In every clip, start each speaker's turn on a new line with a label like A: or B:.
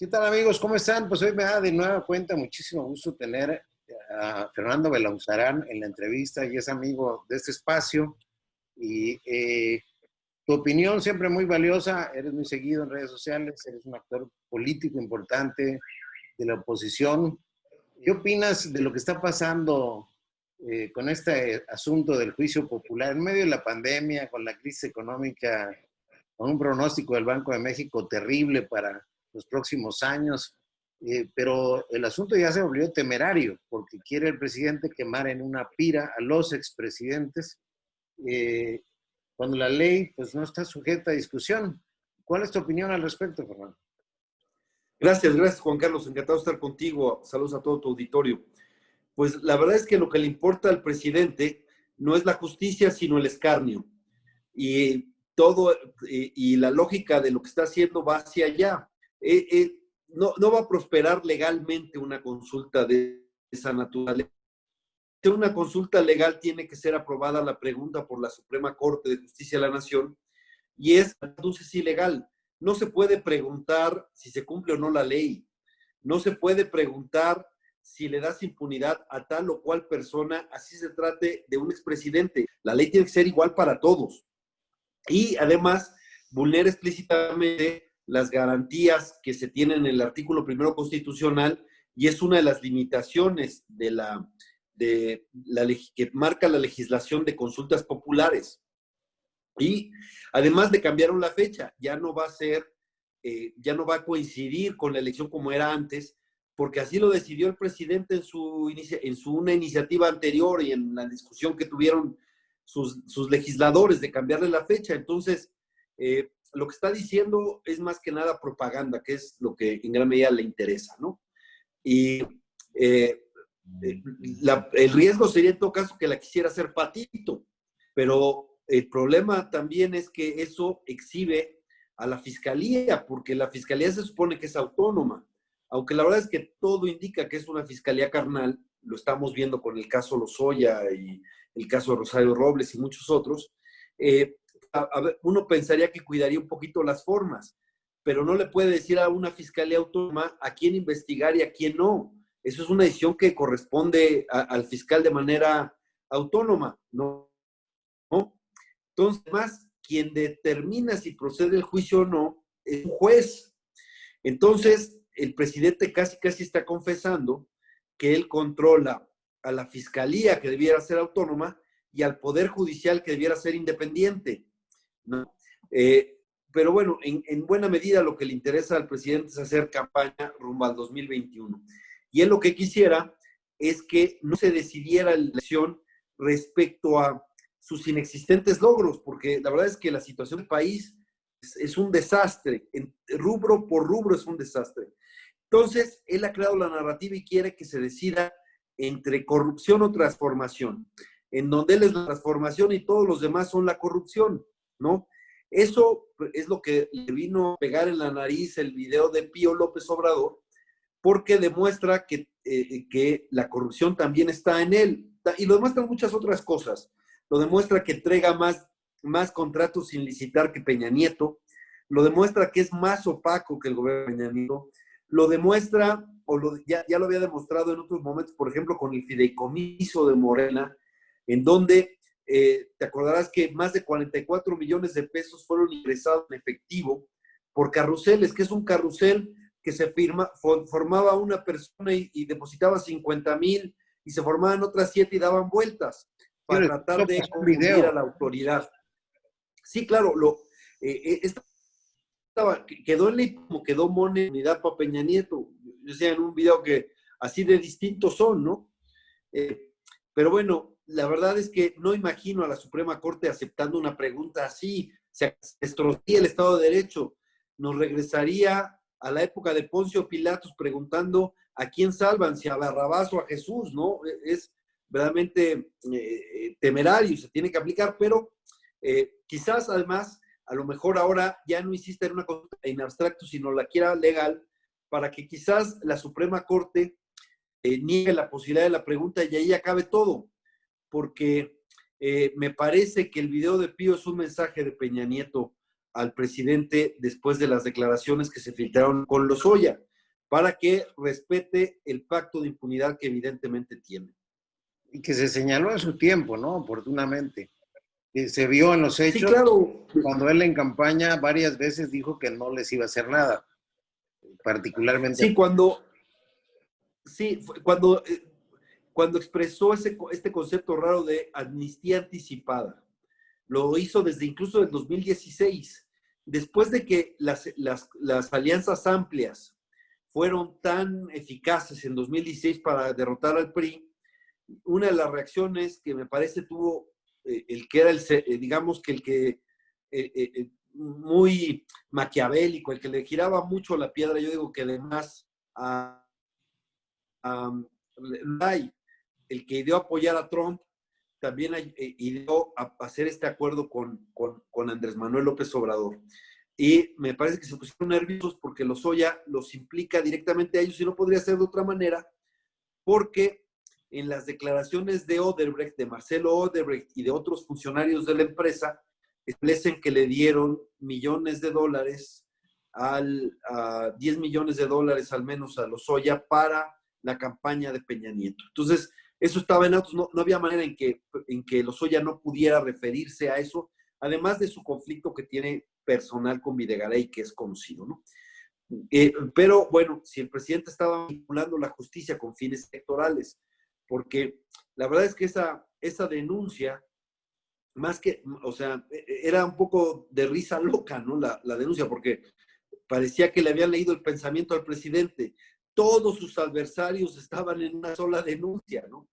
A: ¿Qué tal, amigos? ¿Cómo están? Pues hoy me da de nueva cuenta muchísimo gusto tener a Fernando Belauzarán en la entrevista, y es amigo de este espacio. Y tu opinión siempre muy valiosa, eres muy seguido en redes sociales, eres un actor político importante de la oposición. ¿Qué opinas de lo que está pasando con este asunto del juicio popular en medio de la pandemia, con la crisis económica, con un pronóstico del Banco de México terrible para los próximos años? Pero el asunto ya se volvió temerario, porque quiere el presidente quemar en una pira a los expresidentes, eh, cuando la ley pues no está sujeta a discusión. ¿Cuál es tu opinión al respecto, Fernando?
B: Gracias Juan Carlos, encantado de estar contigo. Saludos a todo tu auditorio. Pues la verdad es que lo que le importa al presidente no es la justicia, sino el escarnio. Y todo, y la lógica de lo que está haciendo va hacia allá. No va a prosperar legalmente una consulta de esa naturaleza. Una consulta legal tiene que ser aprobada la pregunta por la Suprema Corte de Justicia de la Nación, y es entonces ilegal. No se puede preguntar si se cumple o no la ley. No se puede preguntar si le das impunidad a tal o cual persona, así se trate de un expresidente. La ley tiene que ser igual para todos. Y además vulnera explícitamente las garantías que se tienen en el artículo primero constitucional, y es una de las limitaciones que marca la legislación de consultas populares. Y además le cambiaron la fecha, ya no va a coincidir con la elección como era antes, porque así lo decidió el presidente en una iniciativa anterior y en la discusión que tuvieron sus legisladores de cambiarle la fecha. Entonces, lo que está diciendo es más que nada propaganda, que es lo que en gran medida le interesa, ¿no? Y el riesgo sería en todo caso que la quisiera hacer patito, pero el problema también es que eso exhibe a la fiscalía, porque la fiscalía se supone que es autónoma, aunque la verdad es que todo indica que es una fiscalía carnal. Lo estamos viendo con el caso Lozoya y el caso de Rosario Robles y muchos otros. Uno pensaría que cuidaría un poquito las formas, pero no le puede decir a una fiscalía autónoma a quién investigar y a quién no. Eso es una decisión que corresponde al fiscal de manera autónoma, ¿no? Entonces, más quien determina si procede el juicio o no es un juez. Entonces, el presidente casi está confesando que él controla a la fiscalía, que debiera ser autónoma, y al poder judicial, que debiera ser independiente, ¿no? Pero bueno, en buena medida lo que le interesa al presidente es hacer campaña rumbo al 2021. Y él lo que quisiera es que no se decidiera la elección respecto a sus inexistentes logros, porque la verdad es que la situación del país es un desastre, en rubro por rubro es un desastre. Entonces, él ha creado la narrativa y quiere que se decida entre corrupción o transformación, en donde él es la transformación y todos los demás son la corrupción, ¿no? Eso es lo que le vino a pegar en la nariz el video de Pío López Obrador, porque demuestra que la corrupción también está en él, y lo demuestran muchas otras cosas. Lo demuestra que entrega más contratos sin licitar que Peña Nieto, lo demuestra que es más opaco que el gobierno de Peña Nieto, lo demuestra, ya lo había demostrado en otros momentos, por ejemplo, con el fideicomiso de Morena, en donde te acordarás que más de 44 millones de pesos fueron ingresados en efectivo por carruseles, que es un carrusel que formaba una persona y depositaba 50,000, y se formaban otras 7 y daban vueltas para tratar de confundir a la autoridad. Sí, claro, quedó en ley como quedó moneda para Peña Nieto. O sea, en un video que así de distintos son, ¿no? Pero bueno, la verdad es que no imagino a la Suprema Corte aceptando una pregunta así. Se destrozaría el Estado de Derecho. Nos regresaría a la época de Poncio Pilatos preguntando a quién salvan, si a Barrabás o a Jesús, ¿no? Es verdaderamente temerario, se tiene que aplicar, pero quizás además, a lo mejor ahora ya no insista en una consulta en abstracto, sino la quiera legal, para que quizás la Suprema Corte niegue la posibilidad de la pregunta y ahí acabe todo, porque me parece que el video de Pío es un mensaje de Peña Nieto al presidente después de las declaraciones que se filtraron con Lozoya. para que respete el pacto de impunidad que evidentemente tiene.
A: Y que se señaló en su tiempo, ¿no? Oportunamente. Que se vio en los
B: Sí,
A: hechos,
B: claro.
A: cuando él en campaña varias veces dijo que no les iba a hacer nada, particularmente.
B: Sí, cuando expresó este concepto raro de amnistía anticipada. Lo hizo desde incluso el 2016, después de que las alianzas amplias fueron tan eficaces en 2016 para derrotar al PRI. Una de las reacciones que me parece tuvo el que era digamos que el que muy maquiavélico, el que le giraba mucho la piedra, yo digo que además el que dio a apoyar a Trump, también ideó a hacer este acuerdo con Andrés Manuel López Obrador. Y me parece que se pusieron nerviosos porque Lozoya los implica directamente a ellos y no podría ser de otra manera, porque en las declaraciones de Odebrecht, de Marcelo Odebrecht y de otros funcionarios de la empresa, establecen que le dieron millones de dólares, 10 millones de dólares al menos a Lozoya para la campaña de Peña Nieto. Entonces, eso estaba en autos, no había manera en que Lozoya no pudiera referirse a eso, además de su conflicto que tiene personal con Videgaray, que es conocido, ¿no? Pero bueno, si el presidente estaba manipulando la justicia con fines electorales, porque la verdad es que esa denuncia, más que, o sea, era un poco de risa loca, ¿no? La denuncia, porque parecía que le habían leído el pensamiento al presidente. Todos sus adversarios estaban en una sola denuncia, ¿no?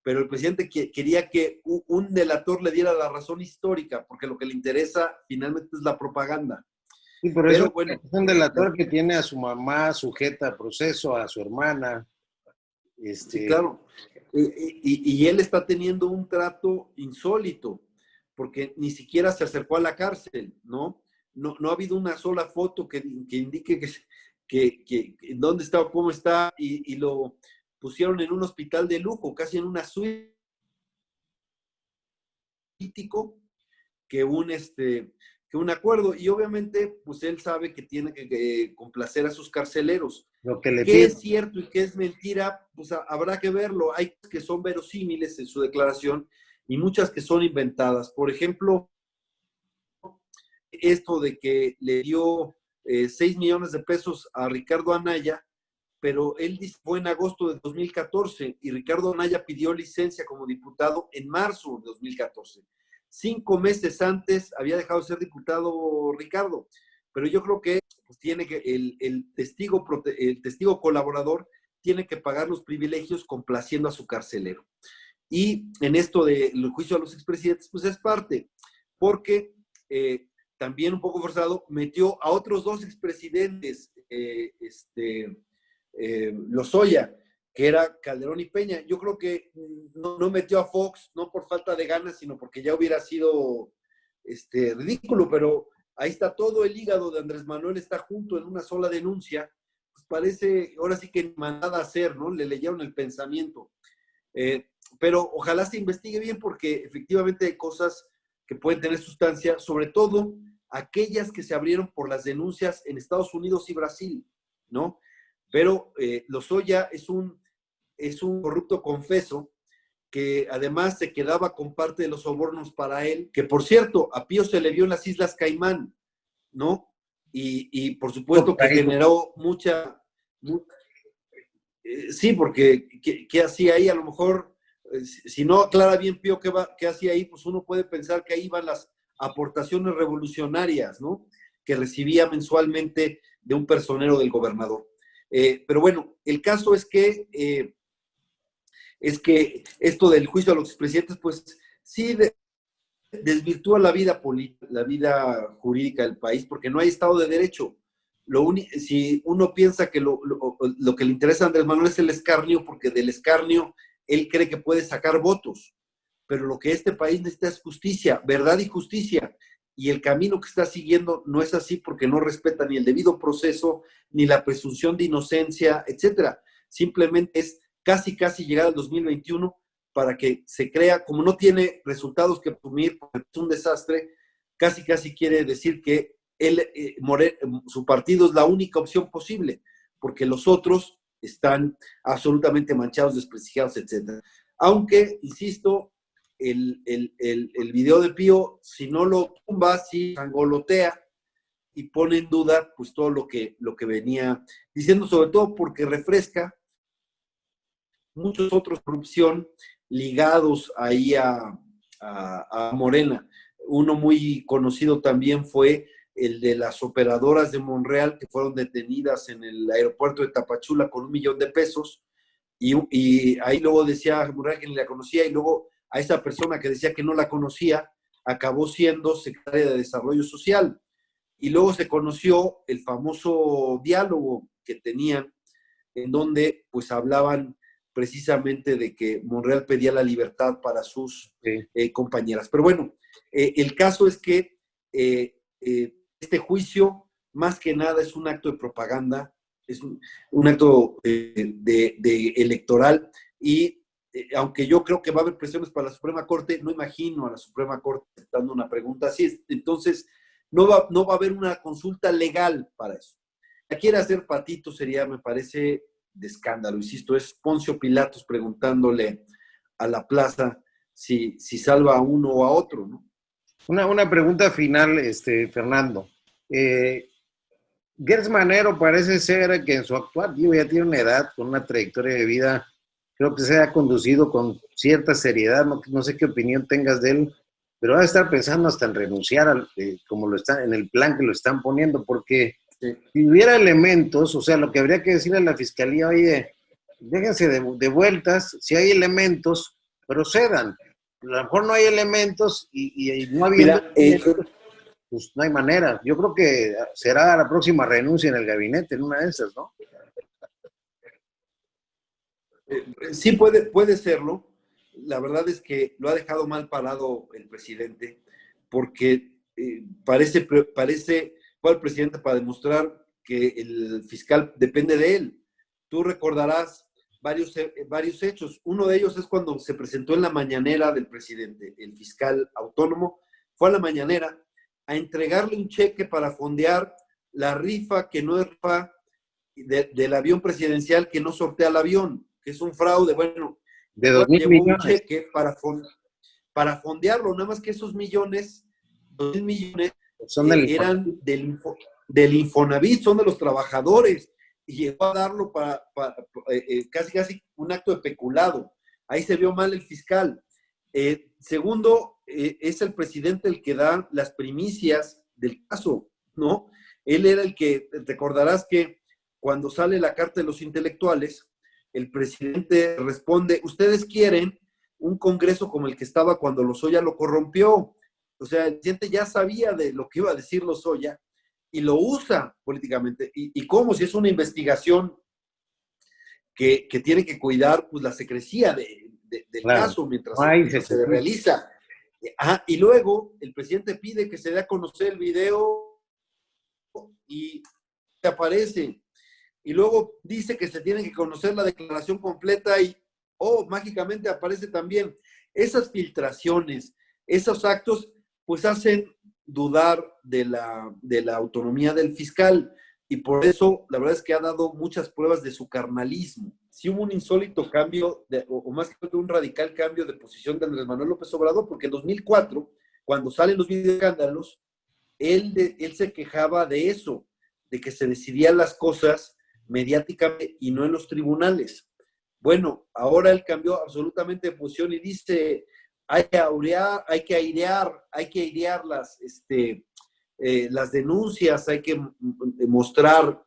B: Pero el presidente quería que un delator le diera la razón histórica, porque lo que le interesa finalmente es la propaganda.
A: Sí, pero bueno, es un delator que tiene a su mamá sujeta a proceso, a su hermana.
B: Sí, claro. Y él está teniendo un trato insólito, porque ni siquiera se acercó a la cárcel, ¿no? No ha habido una sola foto que indique que dónde está o cómo está, y lo pusieron en un hospital de lujo, casi en una suite político, que un acuerdo. Y obviamente, pues él sabe que tiene que complacer a sus carceleros.
A: Lo que le
B: ¿Qué
A: pide.
B: es cierto y qué es mentira? Pues habrá que verlo. Hay que son verosímiles en su declaración y muchas que son inventadas. Por ejemplo, esto de que le dio 6 millones de pesos a Ricardo Anaya, pero él fue en agosto de 2014 y Ricardo Anaya pidió licencia como diputado en marzo de 2014. 5 meses antes había dejado de ser diputado Ricardo, pero yo creo que pues, tiene que el testigo colaborador tiene que pagar los privilegios complaciendo a su carcelero. Y en esto del juicio a los expresidentes, pues es parte, porque también un poco forzado metió a otros 2 expresidentes, Lozoya, que era Calderón y Peña. Yo creo que no metió a Fox, no por falta de ganas, sino porque ya hubiera sido ridículo, pero ahí está todo el hígado de Andrés Manuel, está junto en una sola denuncia. Pues parece, ahora sí que nada a hacer, ¿no? Le leyeron el pensamiento. Pero ojalá se investigue bien porque efectivamente hay cosas que pueden tener sustancia, sobre todo aquellas que se abrieron por las denuncias en Estados Unidos y Brasil, ¿no? Pero Lozoya es un corrupto confeso que además se quedaba con parte de los sobornos para él, que por cierto, a Pío se le vio en las Islas Caimán, ¿no? Y por supuesto que generó sí, porque ¿qué hacía ahí? A lo mejor, si no aclara bien Pío qué hacía ahí, pues uno puede pensar que ahí van las aportaciones revolucionarias, ¿no? Que recibía mensualmente de un personero del gobernador. Pero bueno, el caso es que esto del juicio a los expresidentes, pues sí desvirtúa la vida política, la vida jurídica del país, porque no hay Estado de Derecho. Si uno piensa que lo que le interesa a Andrés Manuel es el escarnio, porque del escarnio él cree que puede sacar votos, pero lo que este país necesita es justicia, verdad y justicia, y el camino que está siguiendo no es así porque no respeta ni el debido proceso, ni la presunción de inocencia, etcétera. Simplemente es casi llegar al 2021 para que se crea, como no tiene resultados que asumir, porque es un desastre, casi quiere decir que él, su partido es la única opción posible, porque los otros están absolutamente manchados, desprestigiados, etc. Aunque, insisto, el video de Pío, si no lo tumba, si angolotea y pone en duda pues todo lo que venía diciendo, sobre todo porque refresca muchos otros corrupción ligados ahí a Morena. Uno muy conocido también fue el de las operadoras de Monreal que fueron detenidas en el aeropuerto de Tapachula con $1,000,000 y ahí luego decía Monreal que ni la conocía y luego a esa persona que decía que no la conocía acabó siendo secretaria de Desarrollo Social. Y luego se conoció el famoso diálogo que tenían en donde pues hablaban precisamente de que Monreal pedía la libertad para sus compañeras. Pero bueno, el caso es que este juicio más que nada es un acto de propaganda, es un acto de electoral y aunque yo creo que va a haber presiones para la Suprema Corte, no imagino a la Suprema Corte dando una pregunta así. Entonces, no va a haber una consulta legal para eso. La quiere hacer Patito sería, me parece, de escándalo. Insisto, es Poncio Pilatos preguntándole a la plaza si salva a uno o a otro, ¿no?
A: Una pregunta final, Fernando. Gers Manero parece ser que en su actual, ya tiene una edad, con una trayectoria de vida, creo que se ha conducido con cierta seriedad, no sé qué opinión tengas de él, pero va a estar pensando hasta en renunciar como lo está, en el plan que lo están poniendo, porque si hubiera elementos, o sea, lo que habría que decirle a la fiscalía, oye, déjense de vueltas, si hay elementos, procedan. A lo mejor no hay elementos y no habiendo elementos, pues no hay manera. Yo creo que será la próxima renuncia en el gabinete, en una de esas, ¿no?
B: Sí, puede serlo. La verdad es que lo ha dejado mal parado el presidente, porque parece fue el presidente para demostrar que el fiscal depende de él. Tú recordarás varios hechos. Uno de ellos es cuando se presentó en la mañanera del presidente, el fiscal autónomo, fue a la mañanera a entregarle un cheque para fondear la rifa que no es rifa del avión presidencial que no sortea el avión, que es un fraude. Bueno,
A: de 2,000
B: llevó
A: millones.
B: un cheque para fondearlo, nada más que esos millones, 2,000 millones,
A: son
B: eran del Infonavit, son de los trabajadores, y llegó a darlo para casi un acto de peculado. Ahí se vio mal el fiscal. Segundo, es el presidente el que da las primicias del caso, ¿no? Él era el que, recordarás que cuando sale la carta de los intelectuales, el presidente responde, ustedes quieren un congreso como el que estaba cuando Lozoya lo corrompió. O sea, el presidente ya sabía de lo que iba a decir Lozoya y lo usa políticamente. ¿Y cómo? Si es una investigación que tiene que cuidar pues, la secrecía del caso mientras se realiza. Y luego el presidente pide que se dé a conocer el video y aparece. Y luego dice que se tiene que conocer la declaración completa y, mágicamente aparece también. Esas filtraciones, esos actos, pues hacen dudar de la autonomía del fiscal. Y por eso, la verdad es que ha dado muchas pruebas de su carnalismo. Sí hubo un insólito cambio, o más que un radical cambio de posición de Andrés Manuel López Obrador, porque en 2004, cuando salen los videoescándalos, él se quejaba de eso, de que se decidían las cosas mediáticamente y no en los tribunales. Bueno, ahora él cambió absolutamente de posición y dice, hay que airear las denuncias, hay que mostrar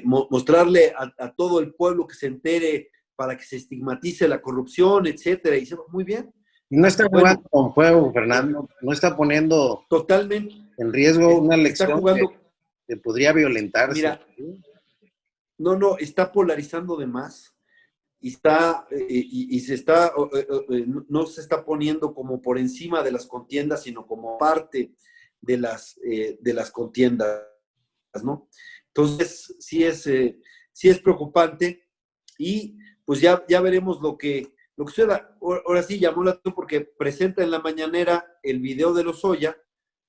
B: mostrarle a todo el pueblo que se entere para que se estigmatice la corrupción, etcétera. Y dice, muy bien.
A: Y no está jugando con fuego, Fernando, no está poniendo
B: totalmente
A: en riesgo una elección que podría violentarse.
B: Mira, no, está polarizando de más y no se está poniendo como por encima de las contiendas, sino como parte de las contiendas, ¿no? Entonces, sí es preocupante y pues ya veremos lo que suceda. Ahora sí llamó la atención porque presenta en la mañanera el video de Lozoya,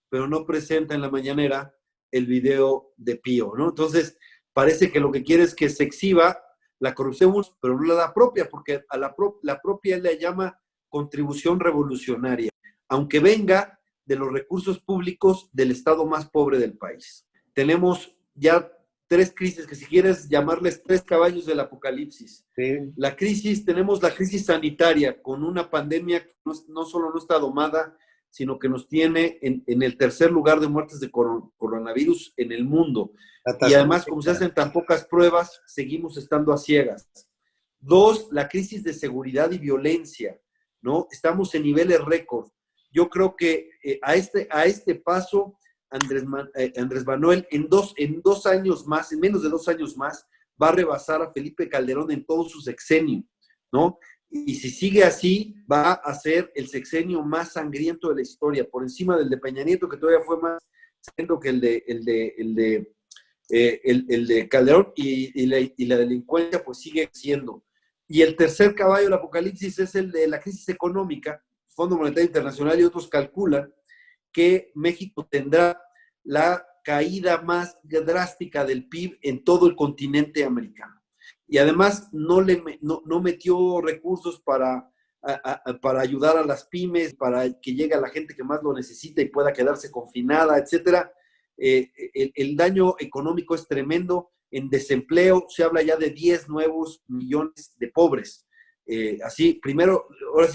B: pero no presenta en la mañanera el video de Pío, ¿no? Entonces, parece que lo que quiere es que se exhiba la corrupción, pero no la propia, porque a la propia él le llama contribución revolucionaria, aunque venga de los recursos públicos del estado más pobre del país. Tenemos ya 3 crisis, que si quieres llamarles 3 caballos del apocalipsis.
A: Sí.
B: Tenemos la crisis sanitaria, con una pandemia que no solo no está domada, sino que nos tiene en el tercer lugar de muertes de coronavirus en el mundo. Y además, como se hacen tan pocas pruebas, seguimos estando a ciegas. 2, la crisis de seguridad y violencia, ¿no? Estamos en niveles récord. Yo creo que a este paso, Andrés Manuel, en dos años más, en menos de 2 años más, va a rebasar a Felipe Calderón en todo su sexenio, ¿no? Y si sigue así, va a ser el sexenio más sangriento de la historia, por encima del de Peña Nieto, que todavía fue más sangriento que el de Calderón, y la delincuencia pues sigue siendo. Y el tercer caballo del apocalipsis es el de la crisis económica. Fondo Monetario Internacional y otros calculan que México tendrá la caída más drástica del PIB en todo el continente americano. Y además no metió recursos para ayudar a las pymes, para que llegue a la gente que más lo necesita y pueda quedarse confinada, etcétera. El daño económico es tremendo. En desempleo se habla ya de 10 nuevos millones de pobres. Ahora sí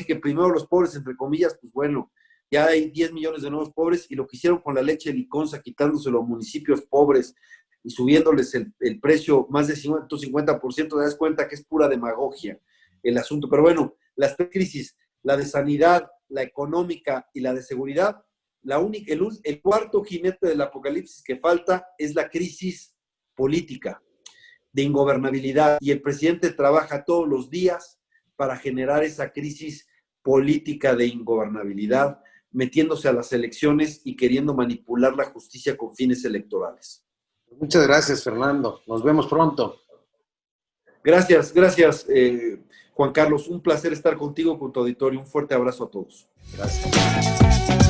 B: que primero los pobres, entre comillas, pues bueno, ya hay 10 millones de nuevos pobres, y lo que hicieron con la leche liconza, quitándoselo a municipios pobres y subiéndoles el precio más de 150%, te das cuenta que es pura demagogia el asunto. Pero bueno, las 3 crisis, la de sanidad, la económica y la de seguridad, el cuarto jinete del apocalipsis que falta es la crisis política, de ingobernabilidad, y el presidente trabaja todos los días para generar esa crisis política de ingobernabilidad, metiéndose a las elecciones y queriendo manipular la justicia con fines electorales.
A: Muchas gracias, Fernando. Nos vemos pronto.
B: Gracias, Juan Carlos. Un placer estar contigo, con tu auditorio. Un fuerte abrazo a todos.
A: Gracias.